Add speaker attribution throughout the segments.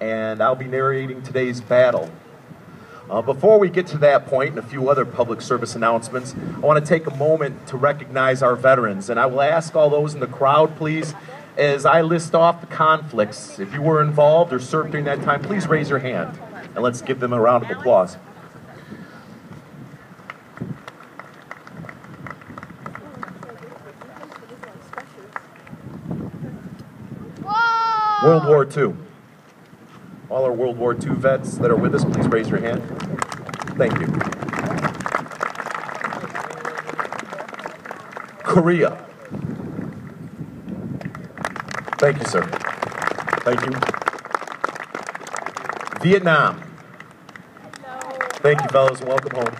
Speaker 1: and I'll be narrating today's battle. Before we get to that point and a few other public service announcements, I want to take a moment to recognize our veterans, and I will ask all those in the crowd, please, as I list off the conflicts, if you were involved or served during that time, please raise your hand, and let's give them a round of applause. World War II. All our World War II vets that are with us, please raise your hand. Thank you. Korea. Thank you, sir. Thank you. Vietnam. Thank you, fellas, and welcome home.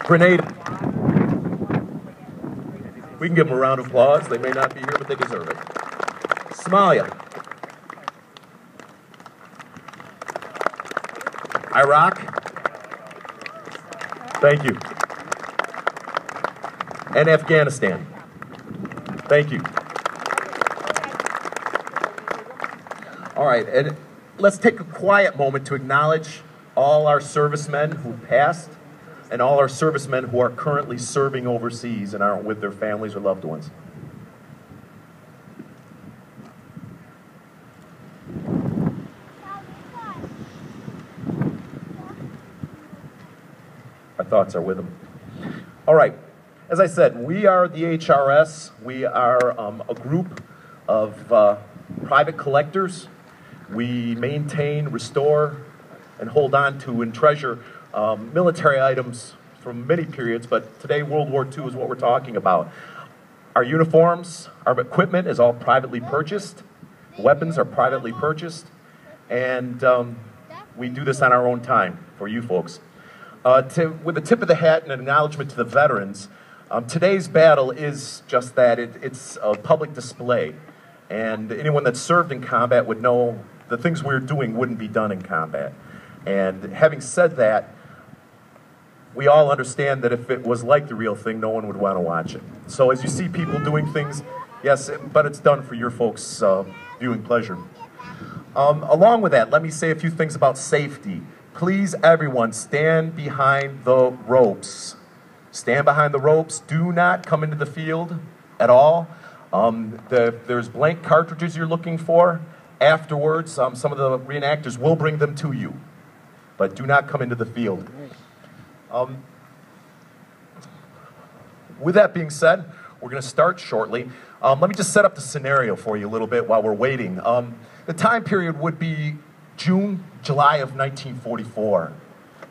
Speaker 1: Grenada. We can give them a round of applause. They may not be here, but they deserve it. Somalia. Iraq. Thank you. And Afghanistan. Thank you. All right, and let's take a quiet moment to acknowledge all our servicemen who passed and all our servicemen who are currently serving overseas and aren't with their families or loved ones. Our thoughts are with them. All right, as I said, we are the HRS. We are a group of private collectors. We maintain, restore, and hold on to and treasure military items from many periods, but today World War II is what we're talking about. Our uniforms, our equipment is all privately purchased. Weapons are privately purchased, and we do this on our own time for you folks. With a tip of the hat and an acknowledgement to the veterans, today's battle is just that. It's a public display, and anyone that served in combat would know the things we're doing wouldn't be done in combat. And having said that, we all understand that if it was like the real thing, no one would want to watch it. So as you see people doing things, yes, but it's done for your folks' viewing pleasure. Along with that, let me say a few things about safety. Please, everyone, stand behind the ropes. Stand behind the ropes. Do not come into the field at all. There's blank cartridges you're looking for. Afterwards, some of the reenactors will bring them to you, but do not come into the field. With that being said, we're going to start shortly. Let me just set up the scenario for you a little bit while we're waiting. The time period would be June, July of 1944.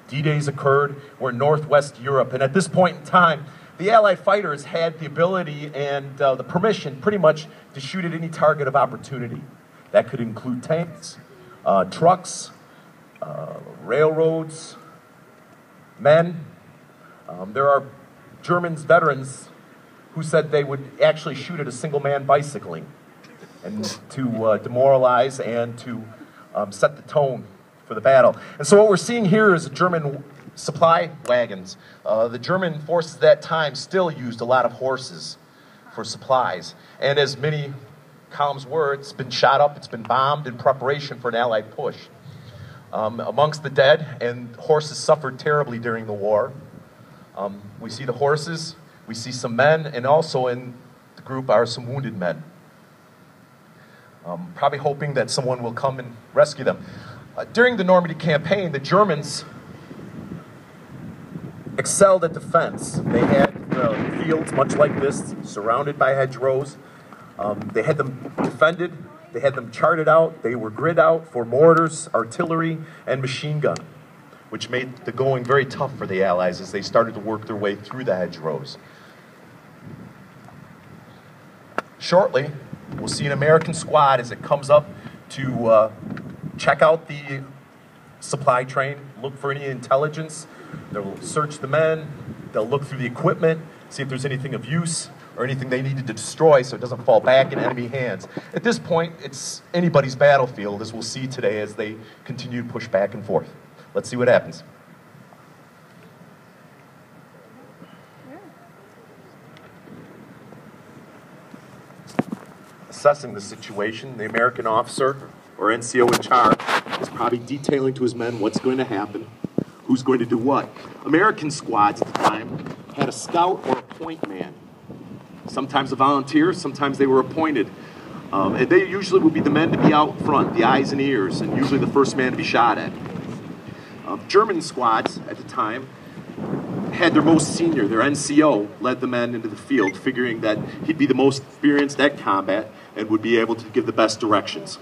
Speaker 1: D-Days occurred. We're in Northwest Europe, and at this point in time, the Allied fighters had the ability and the permission pretty much to shoot at any target of opportunity. That could include tanks, trucks, railroads, men. There are Germans, veterans, who said they would actually shoot at a single man bicycling and to demoralize and to set the tone for the battle. And so what we're seeing here is German supply wagons. The German forces at that time still used a lot of horses for supplies. And as many columns were, it's been shot up, it's been bombed in preparation for an Allied push. Amongst the dead, and horses suffered terribly during the war. We see the horses, we see some men, and also in the group are some wounded men. Probably hoping that someone will come and rescue them. During the Normandy campaign, the Germans excelled at defense. They had fields much like this, surrounded by hedgerows. They had them defended, they had them charted out, they were grid out for mortars, artillery, and machine gun, which made the going very tough for the Allies as they started to work their way through the hedgerows. Shortly, we'll see an American squad as it comes up to check out the supply train, look for any intelligence. They'll search the men, they'll look through the equipment, see if there's anything of use or anything they needed to destroy so it doesn't fall back in enemy hands. At this point, it's anybody's battlefield, as we'll see today as they continue to push back and forth. Let's see what happens. Assessing the situation, the American officer or NCO in charge, is probably detailing to his men what's going to happen, who's going to do what. American squads at the time had a scout or a point man. Sometimes a volunteer, sometimes they were appointed. And they usually would be the men to be out front, the eyes and ears, and usually the first man to be shot at. German squads at the time had their most senior, their NCO, led the men into the field, figuring that he'd be the most experienced at combat and would be able to give the best directions.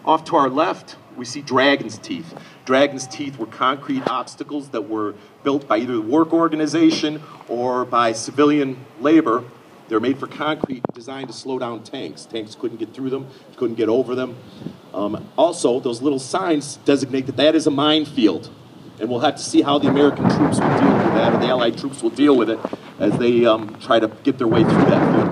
Speaker 1: Off to our left, we see dragon's teeth. Dragon's teeth were concrete obstacles that were built by either the work organization or by civilian labor. They're made for concrete, designed to slow down tanks. Tanks couldn't get through them, couldn't get over them. Also, those little signs designate that that is a minefield. And we'll have to see how the American troops will deal with that, or the Allied troops will deal with it as they try to get their way through that field.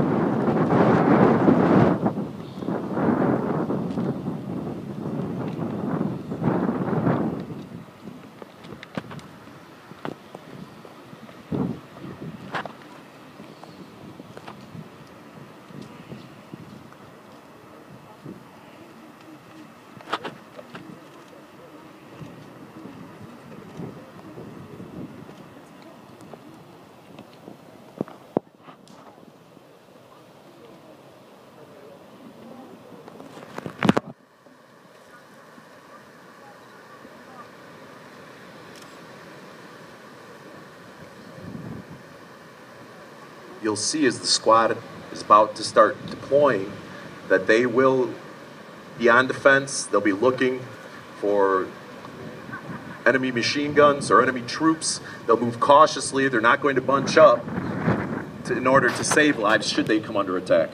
Speaker 1: You'll see as the squad is about to start deploying that they will be on defense. They'll be looking for enemy machine guns or enemy troops. They'll move cautiously. They're not going to bunch up in order to save lives should they come under attack.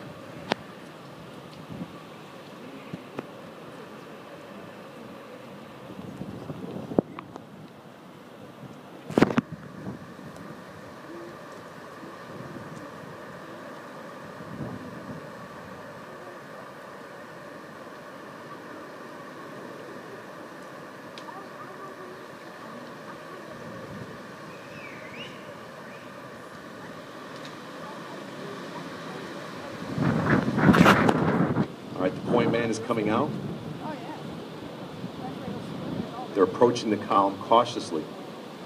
Speaker 1: All right, the point man is coming out. They're approaching the column cautiously,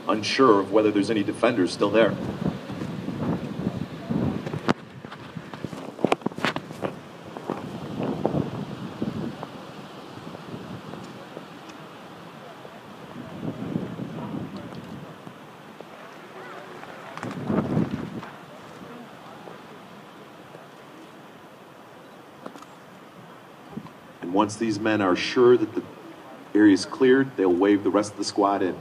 Speaker 1: unsure of whether there's any defenders still there. And once these men are sure that the area is cleared, they'll wave the rest of the squad in.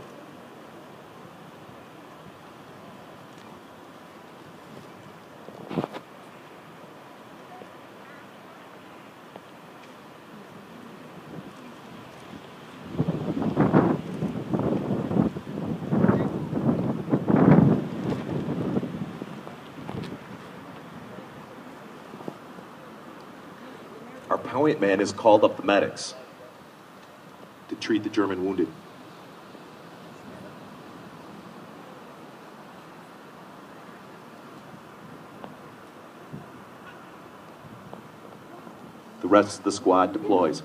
Speaker 1: Our point man has called up the medics to treat the German wounded. The rest of the squad deploys.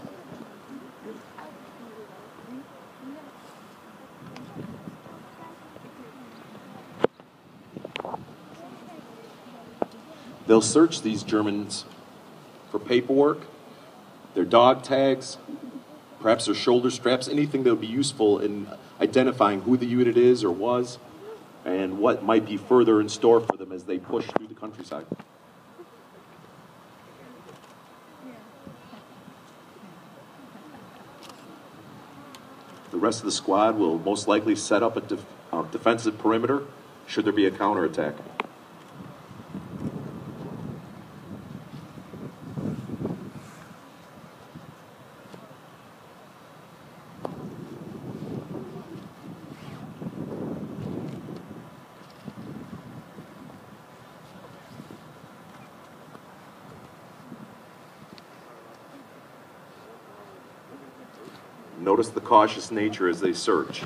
Speaker 1: They'll search these Germans for paperwork, their dog tags, perhaps their shoulder straps, anything that would be useful in identifying who the unit is or was, and what might be further in store for them as they push through the countryside. The rest of the squad will most likely set up a defensive perimeter should there be a counterattack. Notice the cautious nature as they search.